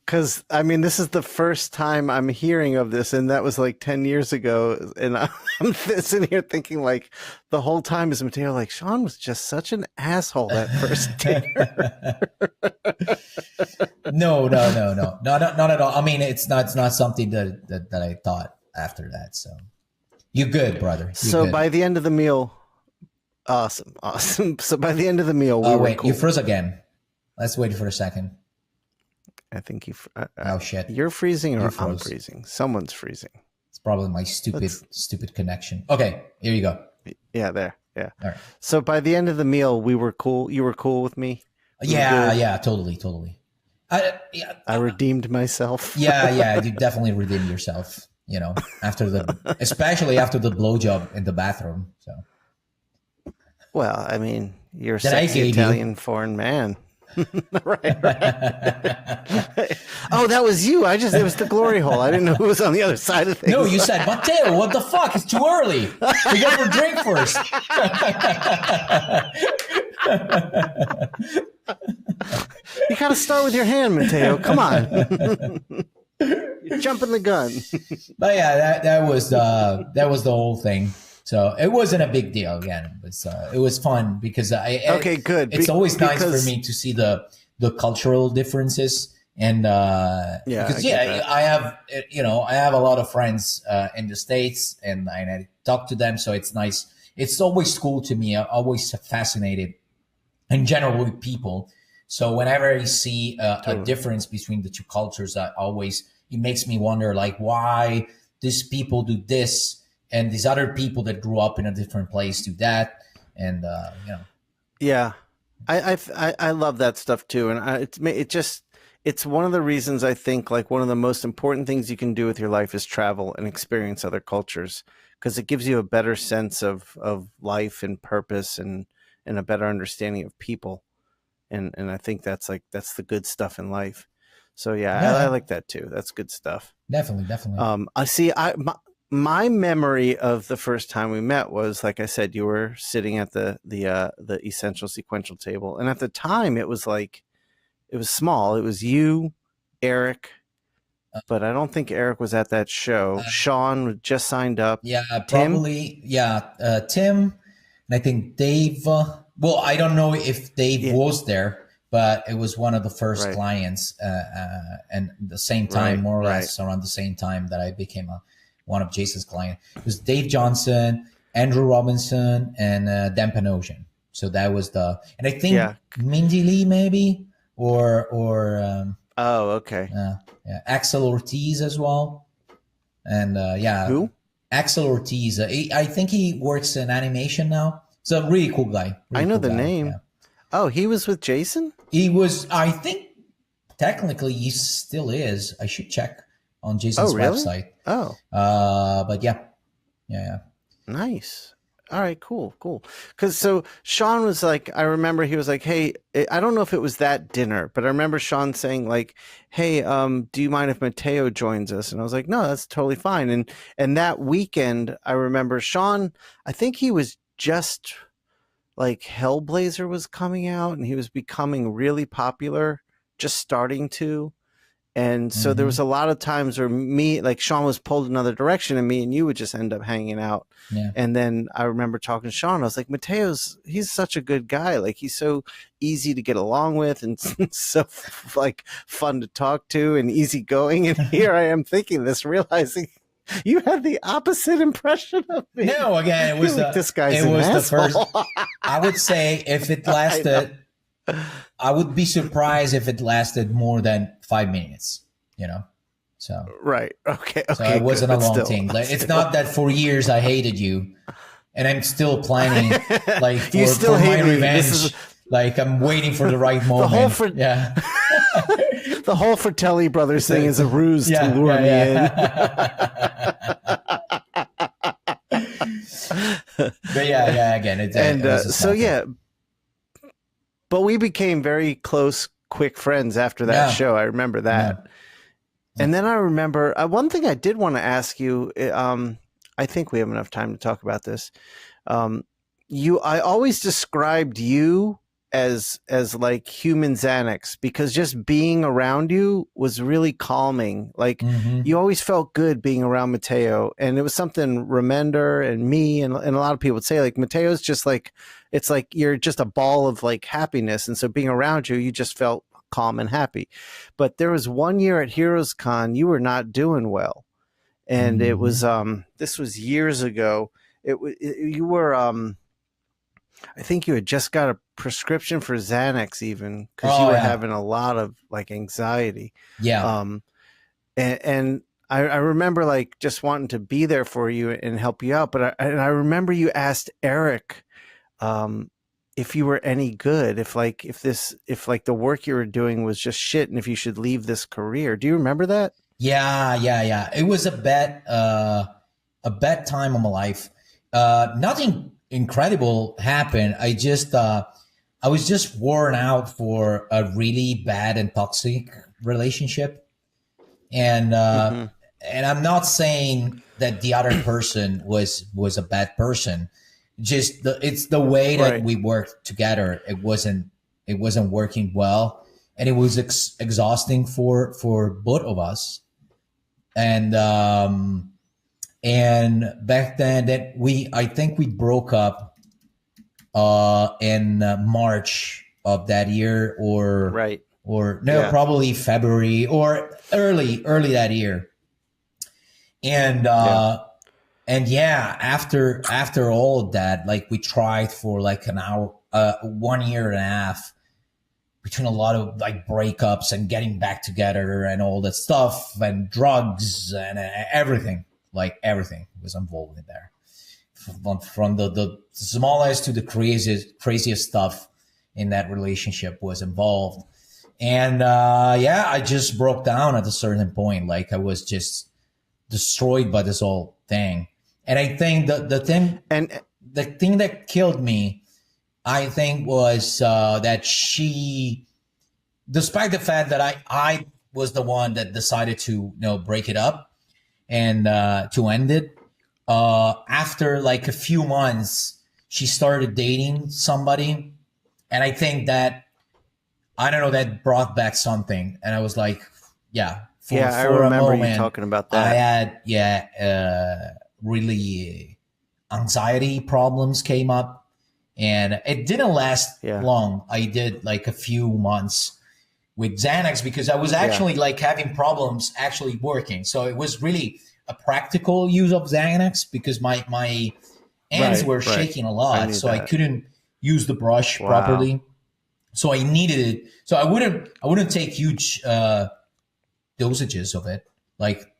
Because this is the first time I'm hearing of this, and that was like 10 years ago. And I'm sitting here thinking, like, the whole time is Matteo, like, Sean was just such an asshole that first dinner. No, not at all. It's not something that I thought after that. So you're good, brother. Good. By the end of the meal, awesome. So by the end of the meal, wait, cool. You froze again. Let's wait for a second. I think oh shit! You're freezing, or I'm freezing. Someone's freezing. It's probably my stupid connection. Okay, here you go. Yeah, there. Yeah. All right. So by the end of the meal, we were cool. You were cool with me. Yeah, totally. I redeemed myself. Yeah, you definitely redeemed yourself. Especially after the blowjob in the bathroom. So. Well, you're a sexy Italian foreign man. right. Oh, that was you. It was the glory hole. I didn't know who was on the other side of things. No, you said, Matteo, what the fuck? It's too early. We got to drink first. You got to start with your hand, Matteo. Come on. You're jumping the gun. But yeah, that was the whole thing. So it wasn't a big deal again. It was fun because good. It's always nice for me to see the cultural differences and I have a lot of friends in the States and I talk to them, so it's nice. It's always cool to me. I'm always fascinated in general with people. So whenever I see a difference between the two cultures, it makes me wonder, like, why these people do this and these other people that grew up in a different place do that. And, Yeah, I love that stuff too. And it's one of the reasons I think, like, one of the most important things you can do with your life is travel and experience other cultures, because it gives you a better sense of life and purpose and a better understanding of people. And I think that's the good stuff in life. So I like that too. That's good stuff. Definitely. I see. My memory of the first time we met was, like I said, you were sitting at the essential sequential table, and at the time it was small. It was you, Eric, but I don't think Eric was at that show. Sean just signed up. Yeah, probably. Tim, and I think Dave. Well, I don't know if Dave was there, but it was one of the first clients, and the same time, more or less around the same time that I became one of Jason's clients. It was Dave Johnson, Andrew Robinson, and Dan Panosian. So that was and I think Mindy Lee maybe, or Axel Ortiz as well. And who? Axel Ortiz. I think he works in animation now. He's a really cool guy. I know the name. Yeah. Oh, he was with Jason? He was, I think, technically he still is. I should check on Jason's website. Oh. But yeah. Nice. All right, cool. Because so Sean was like, I remember he was like, hey, I don't know if it was that dinner, but I remember Sean saying like, hey, do you mind if Matteo joins us? And I was like, no, that's totally fine. And that weekend, I remember Sean, I think he was just like Hellblazer was coming out and he was becoming really popular, just starting to. And so there was a lot of times where like Sean was pulled another direction and me and you would just end up hanging out. Yeah. And then I remember talking to Sean. I was like, he's such a good guy. Like, he's so easy to get along with and so like fun to talk to and easygoing. And here I am thinking this, realizing you had the opposite impression of me. No, again, it was this guy's it an was asshole. the first. I would say if it lasted, I would be surprised if it lasted more than 5 minutes. You know, so Right. Okay. so it wasn't good, a long still, thing. Like, it's not that for years I hated you, and I'm still planning like You still for hate my me. revenge. Like, I'm waiting for the right moment. Yeah. The whole Fratelli Brothers thing is a ruse to lure me in. But yeah, again, it was a small thing. But we became very close, quick friends after that show. I remember that. Yeah. And then I remember one thing I did want to ask you. I think we have enough time to talk about this. I always described you as like human Xanax, because just being around you was really calming. Like you always felt good being around Mateo, and it was something Remender and me and a lot of people would say, like, Mateo's just like, it's like you're just a ball of like happiness, and so being around you, you just felt calm and happy. But there was one year at Heroes Con you were not doing well, and it was this was years ago. You were I think you had just got a prescription for Xanax, even, because you were having a lot of like anxiety. Yeah. And I remember like just wanting to be there for you and help you out. But I remember you asked Eric if you were any good, if the work you were doing was just shit, and if you should leave this career. Do you remember that? Yeah. It was a bad time of my life. Nothing incredible happened. I was just worn out for a really bad and toxic relationship, and I'm not saying that the other person was a bad person. Just it's the way that we worked together. It wasn't working well, and it was exhausting for both of us. And back then, I think we broke up in March of that year, probably February or early that year. And after all of that, like, we tried for like an hour, 1 year and a half, between a lot of like breakups and getting back together and all that stuff, and drugs and everything. Like, everything was involved in there, from the smallest to the craziest stuff in that relationship was involved. And I just broke down at a certain point. Like, I was just destroyed by this whole thing. And I think the thing that killed me, I think, was that she, despite the fact that I was the one that decided to break it up and to end it, after like a few months, she started dating somebody, and I think that, I don't know, that brought back something. And I was like, for I remember a moment, you talking about that. I had really anxiety problems came up, and it didn't last long. I did like a few months with Xanax, because I was actually like having problems actually working. So it was really a practical use of Xanax, because my hands were shaking a lot, so I couldn't use the brush properly. So I needed it. So I wouldn't take huge dosages of it, like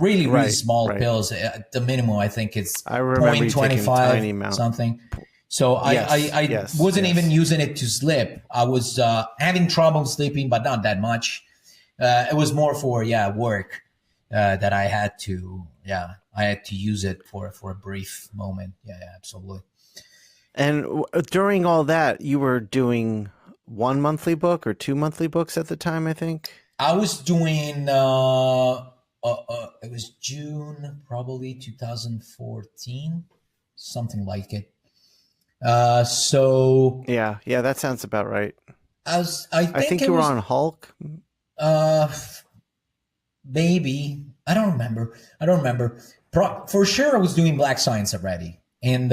really small pills. At the minimum, I think it's 0.25 something. So I wasn't even using it to sleep. I was having trouble sleeping, but not that much. It was more for work that I had to use it for a brief moment. Yeah, absolutely. And during all that, you were doing 1 monthly book or 2 monthly books at the time, I think. I was doing. It was June, probably 2014, something like it. So yeah, that sounds about right. I think you were on Hulk. Uh, maybe I don't remember. I don't remember. For sure, I was doing Black Science already, and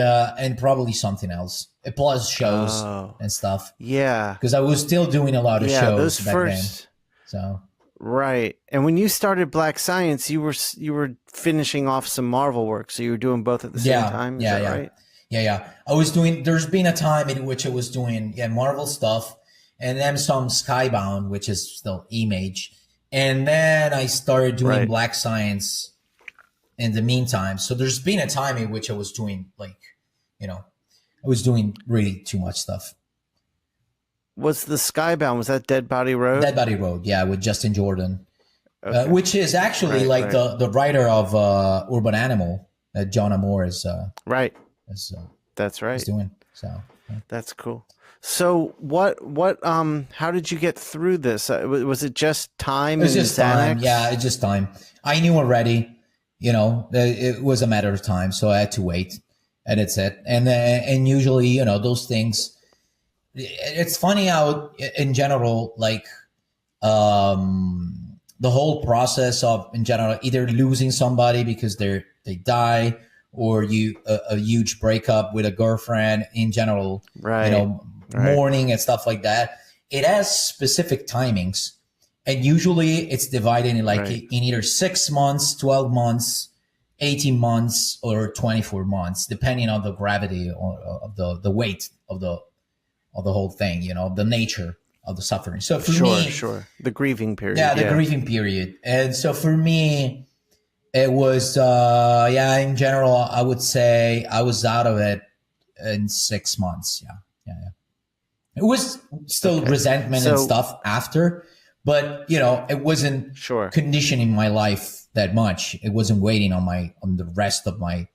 probably something else. Plus shows Oh, and stuff yeah. because I was still doing a lot of Yeah, shows those back then. first So right. And when you started Black Science, you were finishing off some Marvel work, so you were doing both at the same yeah, time, is yeah, that yeah, right? yeah. I was doing. There's been a time in which I was doing Marvel stuff, and then some Skybound, which is still Image, and then I started doing Right. Black Science in the meantime. So there's been a time in which I was doing I was doing really too much stuff. Was the Skybound, was that Dead Body Road? Dead Body Road, yeah, with Justin Jordan, Okay. which is actually Right, like right. the writer of Urban Animal that John Amore Right. is, That's is right. doing. So That's cool. So how did you get through this? Was it just time it was and just time. Xanax? Yeah, it's just time. I knew already. It was a matter of time, so I had to wait, and it's it. And usually, those things. It's funny how, in general, like the whole process of, in general, either losing somebody because they die, or a huge breakup with a girlfriend, in general, Right. Right. mourning and stuff like that. It has specific timings, and usually it's divided in like Right. in either 6 months, 12 months, 18 months, or 24 months, depending on the gravity of the weight of the whole thing, the nature of the suffering. So for me, Sure. The grieving period. yeah, the grieving period. And so for me, it was, in general, I would say I was out of it in 6 months. Yeah. It was still Okay. resentment and stuff after, but it wasn't Sure. conditioning my life that much. It wasn't waiting on the rest of my,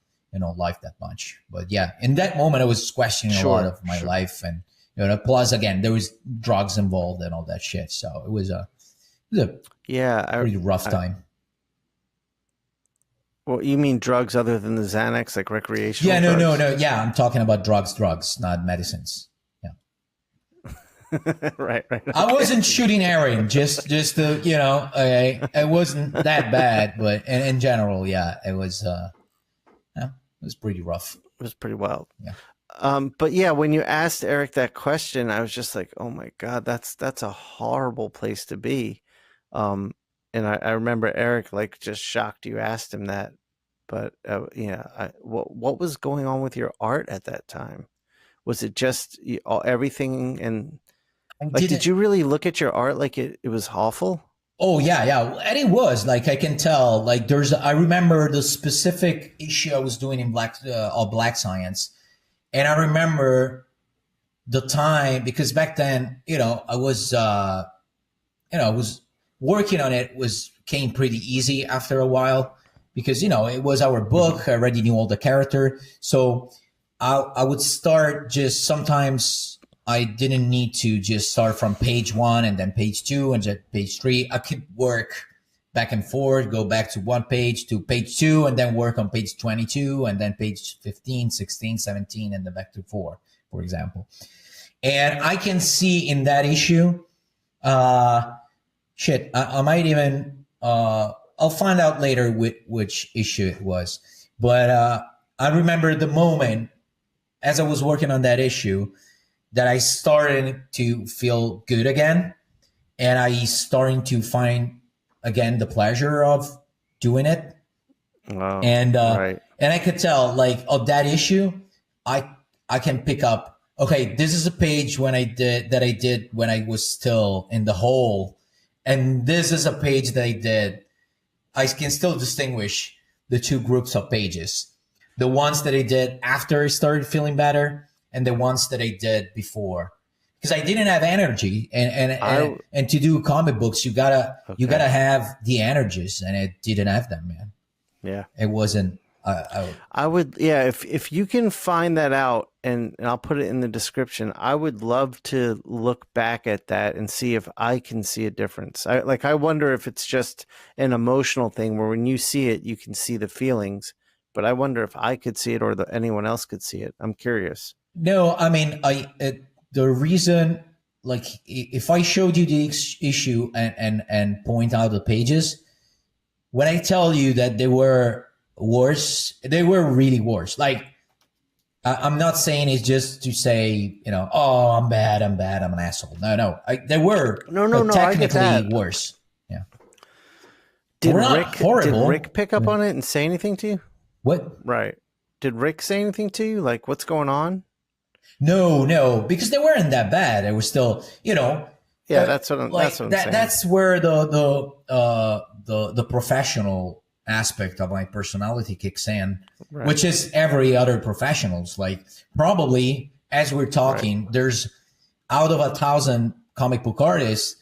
life that much. But yeah, in that moment, I was questioning a lot of my life, and plus again, there was drugs involved and all that shit. So it was a pretty rough time. Well, you mean drugs other than the Xanax, like recreational? Yeah, drugs? no. Yeah, I'm talking about drugs, not medicines. right. Okay. I wasn't shooting heroin, just to, it wasn't that bad, but in general, yeah, it was pretty rough. It was pretty wild. Yeah. But yeah, when you asked Eric that question, I was just like, oh my God, that's a horrible place to be. And I remember Eric like just shocked you asked him that. But what was going on with your art at that time? Was it just everything? And like, did you really look at your art like it was awful? Oh yeah, and it was like, I can tell. Like I remember the specific issue I was doing in Black Science, and I remember the time, because back then, I was working on it came pretty easy after a while, because it was our book. I already knew all the character, so I would start just sometimes. I didn't need to just start from page 1 and then page 2 and then page 3. I could work back and forth, go back to one page to page 2, and then work on page 22 and then page 15, 16, 17, and then back to 4, for example. And I can see in that issue, I might even, I'll find out later which issue it was. But I remember the moment as I was working on that issue that I started to feel good again, and I starting to find again the pleasure of doing it. Wow. And right. And I could tell, like, of that issue, I can pick up. Okay, this is a page when I did when I was still in the hole, and this is a page that I did. I can still distinguish the two groups of pages: the ones that I did after I started feeling better, and the ones that I did before, because I didn't have energy, and to do comic books, you gotta have the energies, and I didn't have them, man. Yeah, it wasn't. I would, if you can find that out, and I'll put it in the description. I would love to look back at that and see if I can see a difference. I wonder if it's just an emotional thing where when you see it, you can see the feelings. But I wonder if I could see it, or anyone else could see it. I'm curious. No, I mean, the reason like if I showed you the issue and point out the pages, when I tell you that they were worse, they were really worse. Like I'm not saying it's just to say, oh, I'm bad, I'm an asshole. No, they were No, technically worse. Yeah. Did We're not horrible. Did Rick pick up on it and say anything to you? What? Right. Did Rick say anything to you? Like, what's going on? No, because they weren't that bad. They were still, Yeah, that's what I'm saying. That's where the professional aspect of my personality kicks in, right. Which is every other professionals. Like probably as we're talking, right. There's out of 1,000 comic book artists,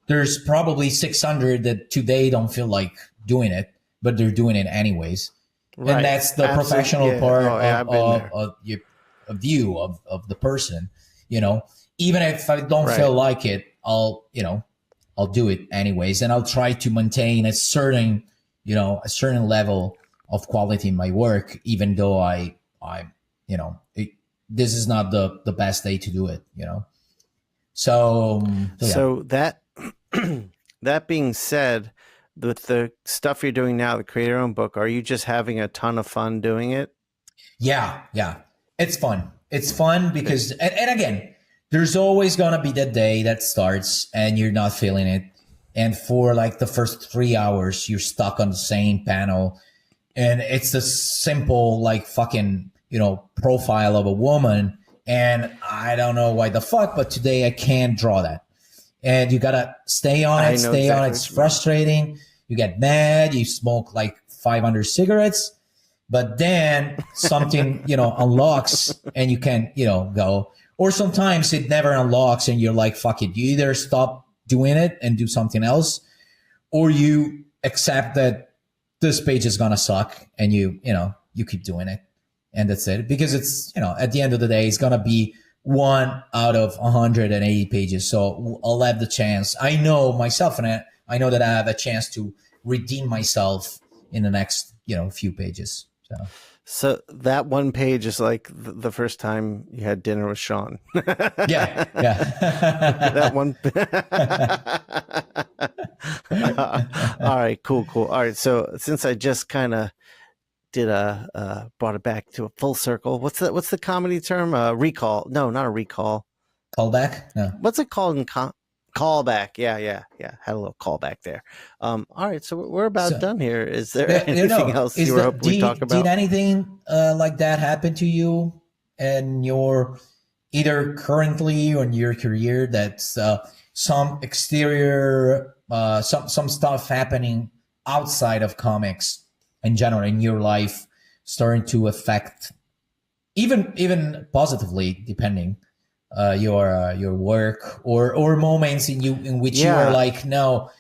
there's probably 600 that today don't feel like doing it, but they're doing it anyways. Right. And that's the professional part of view of the person, even if I don't feel like it, I'll do it anyways. And I'll try to maintain a certain level of quality in my work, even though this is not the best day to do it, So that, that being said, with the stuff you're doing now, the Create Your Own Book, are you just having a ton of fun doing it? Yeah. It's fun. It's fun because, and again, there's always going to be that day that starts and you're not feeling it. And for like the first 3 hours, you're stuck on the same panel. And it's the simple, like fucking, profile of a woman. And I don't know why the fuck, but today I can't draw that. And you got to stay on it, It's frustrating. You get mad. You smoke like 500 cigarettes. But then something, unlocks and you can, go. Or sometimes it never unlocks and you're like, fuck it. You either stop doing it and do something else, or you accept that this page is going to suck and you keep doing it. And that's it. Because it's, at the end of the day, it's going to be 1 out of 180 pages. So I'll have the chance. I know myself and I know that I have a chance to redeem myself in the next, few pages. So that one page is like the first time you had dinner with Sean. Yeah. That one. All right, cool. All right. So since I just kind of brought it back to a full circle, what's the comedy term? Recall? No, not a recall. Callback? No. What's it called in callback? Yeah. Had a little callback there. All right, so we're about done here. Is there anything else you were hoping we talk about? Did anything like that happen to you and your either currently or in your career? That's some exterior, some stuff happening outside of comics in general in your life starting to affect, even positively, depending. Your work or moments in which you are like, no,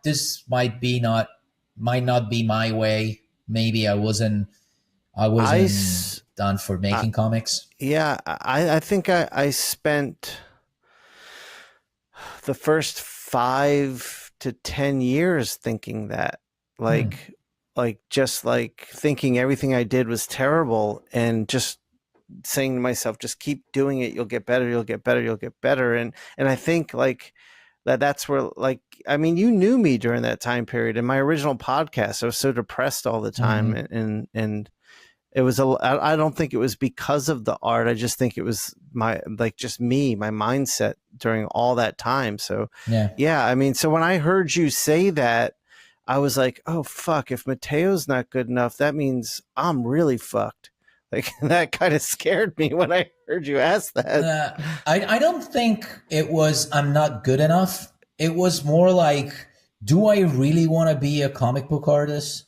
this might not be my way. Maybe I wasn't done for making comics. Yeah. I think I spent the first 5 to 10 years thinking that just thinking everything I did was terrible and just saying to myself, just keep doing it. You'll get better. And I think that's where, you knew me during that time period. In my original podcast, I was so depressed all the time. Mm-hmm. And it was, I don't think it was because of the art. I just think it was my mindset during all that time. So yeah. So when I heard you say that, I was like, oh fuck, if Mateo's not good enough, that means I'm really fucked. That kind of scared me when I heard you ask that. I don't think it was I'm not good enough. It was more like, do I really want to be a comic book artist?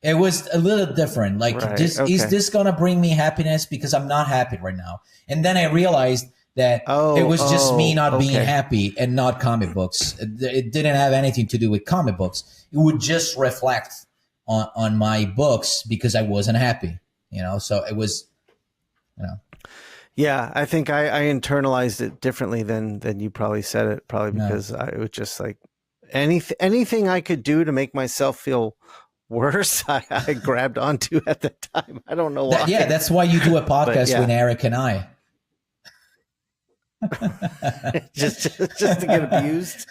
It was a little different. Is this going to bring me happiness? Because I'm not happy right now. And then I realized that it was just me not being happy and not comic books. It didn't have anything to do with comic books. It would just reflect on my books because I wasn't happy. So it was, Yeah, I think I internalized it differently than you probably said it, because it was just like anything I could do to make myself feel worse, I grabbed onto at the time. I don't know why. That's why you do a podcast with Eric and I. just to get abused.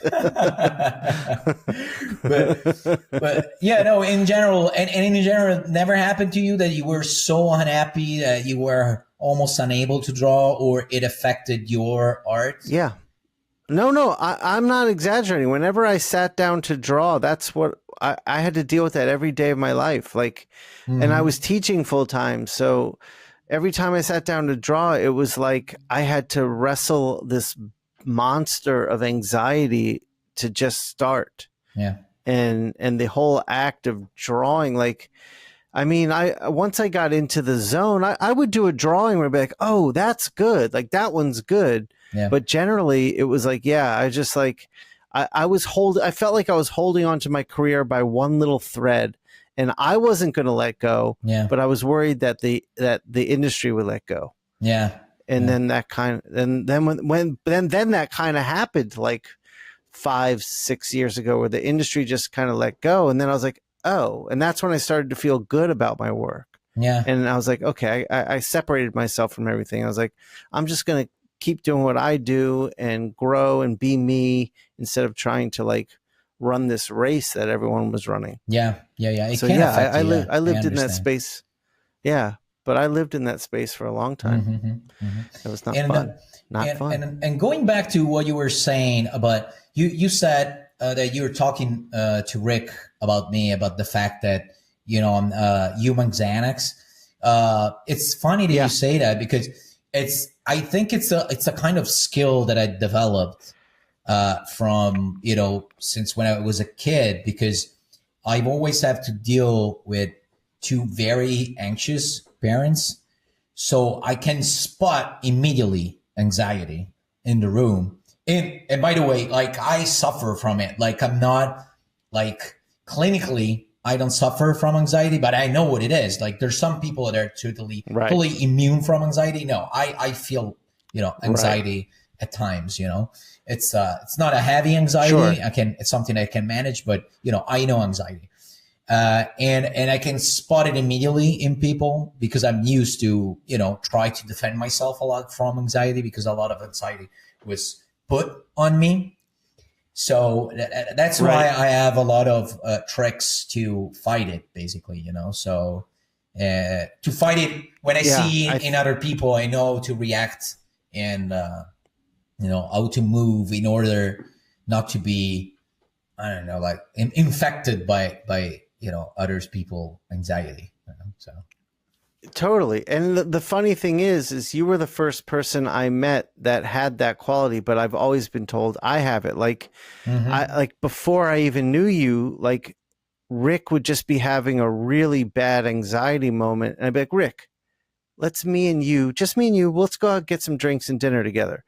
but yeah, no, in general, and in general, it never happened to you that you were so unhappy that you were almost unable to draw, or it affected your art? Yeah. No, I'm not exaggerating. Whenever I sat down to draw, that's what I had to deal with that every day of my life. Like, and I was teaching full time. So every time I sat down to draw, it was like I had to wrestle this monster of anxiety to just start. Yeah. And the whole act of drawing, like, I mean, once I got into the zone, I would do a drawing where I'd be like, oh, that's good. Like, that one's good. Yeah. But generally it was like, yeah, I just like, I felt like I was holding on to my career by one little thread, and I wasn't going to let go. Yeah. But I was worried that the industry would let go. Yeah. And then that kind of, and then that kind of happened like 5-6 years ago, where the industry just kind of let go. And then I was like, oh, and that's when I started to feel good about my work. Yeah. And I was like, okay, I separated myself from everything. I was like, I'm just going to keep doing what I do and grow and be me, instead of trying to like run this race that everyone was running. Yeah. It So can yeah, affect I you, lived in that understand. space. Yeah. But I lived in that space for a long time. It was not fun. Not fun. And going back to what you were saying about, you said that you were talking to Rick about me, about the fact that, you know, I'm human Xanax. It's funny that you say that, because I think it's a kind of skill that I developed from, you know, since when I was a kid, because I've always had to deal with two very anxious parents. So I can spot immediately anxiety in the room. And by the way, like, I suffer from it. Like, I'm not, like, clinically, I don't suffer from anxiety, but I know what it is. Like, there's some people that are totally fully immune from anxiety. No, I feel, you know, anxiety at times, you know. It's not a heavy anxiety. It's something I can manage, but, you know, I know anxiety. And I can spot it immediately in people, because I'm used to, you know, try to defend myself a lot from anxiety, because a lot of anxiety was put on me. So that's why I have a lot of tricks to fight it, basically, you know. So to fight it, when I see in other people, I know to react and, you know, how to move in order not to be, I don't know, like infected by you know, others people anxiety. You know? So totally. And the funny thing is you were the first person I met that had that quality, but I've always been told I have it. Like, like before I even knew you, like, Rick would just be having a really bad anxiety moment, and I'd be like, Rick, just me and you, let's go out, get some drinks and dinner together.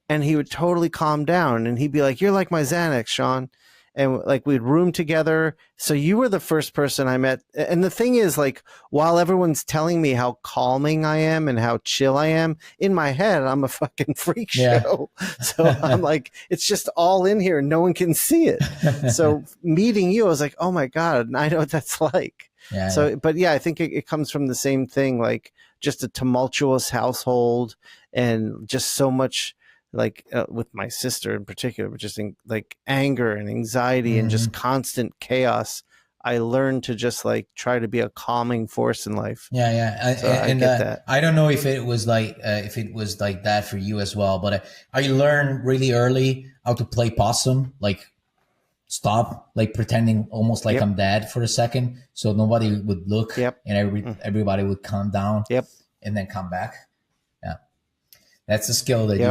And he would totally calm down, and he'd be like, you're like my Xanax, Sean. And like, we'd room together. So you were the first person I met. And the thing is, like, while everyone's telling me how calming I am and how chill I am, in my head, I'm a fucking freak show. So I'm like, it's just all in here. No one can see it. So meeting you, I was like, oh my God, I know what that's like. But yeah, I think it comes from the same thing, like just a tumultuous household, and just so much, like with my sister in particular, but just like anger and anxiety and just constant chaos. I learned to just like try to be a calming force in life. I get that. I don't know if it was like that for you as well, but I learned really early how to play possum, like stop, like pretending almost like I'm dead for a second, so nobody would look, and everybody would calm down, and then come back. That's a skill that you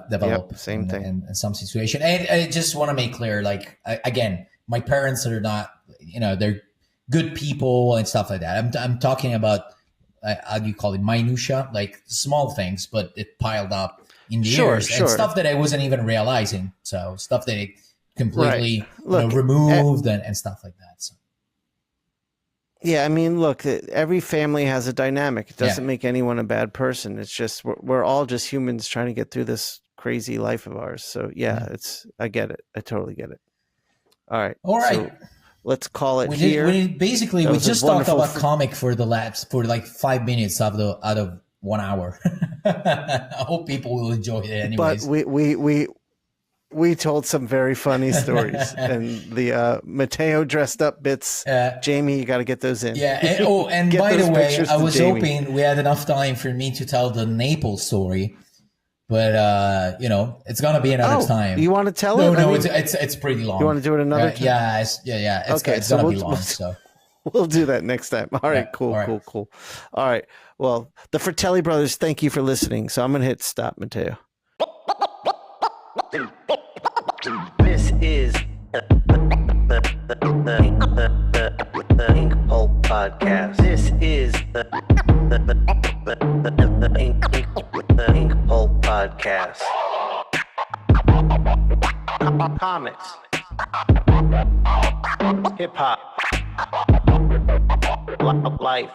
develop same thing. In some situation. And I just want to make clear, like, again, my parents are not, you know, they're good people and stuff like that. I'm talking about, how do you call it, minutia, like small things, but it piled up in the years, and stuff that I wasn't even realizing. So stuff that I completely removed and stuff like that. So. Yeah, I mean, look, every family has a dynamic. It doesn't make anyone a bad person. It's just we're all just humans trying to get through this crazy life of ours. So I get it. I totally get it. All right. So let's call it here. We just talked about comic for like 5 minutes out of 1 hour. I hope people will enjoy it anyways. But we told some very funny stories, and the Mateo dressed up bits. Jamie, you got to get those in. Yeah. And Get by the those way, pictures I to was Jamie. hoping we had enough time for me to tell the Naples story, but it's gonna be another time. You want to tell No, it? I mean, it's pretty long. you want to do it another time? Yeah. Okay, it's so gonna we'll- be long. we'll- So We'll do that next time. All right, Yeah, cool, all right. cool. All right. Well, the Fratelli brothers, thank you for listening. So I'm going to hit stop, Mateo. This is the Ink Pulp Podcast. This is the Ink Pulp Podcast. Comics, hip hop, life,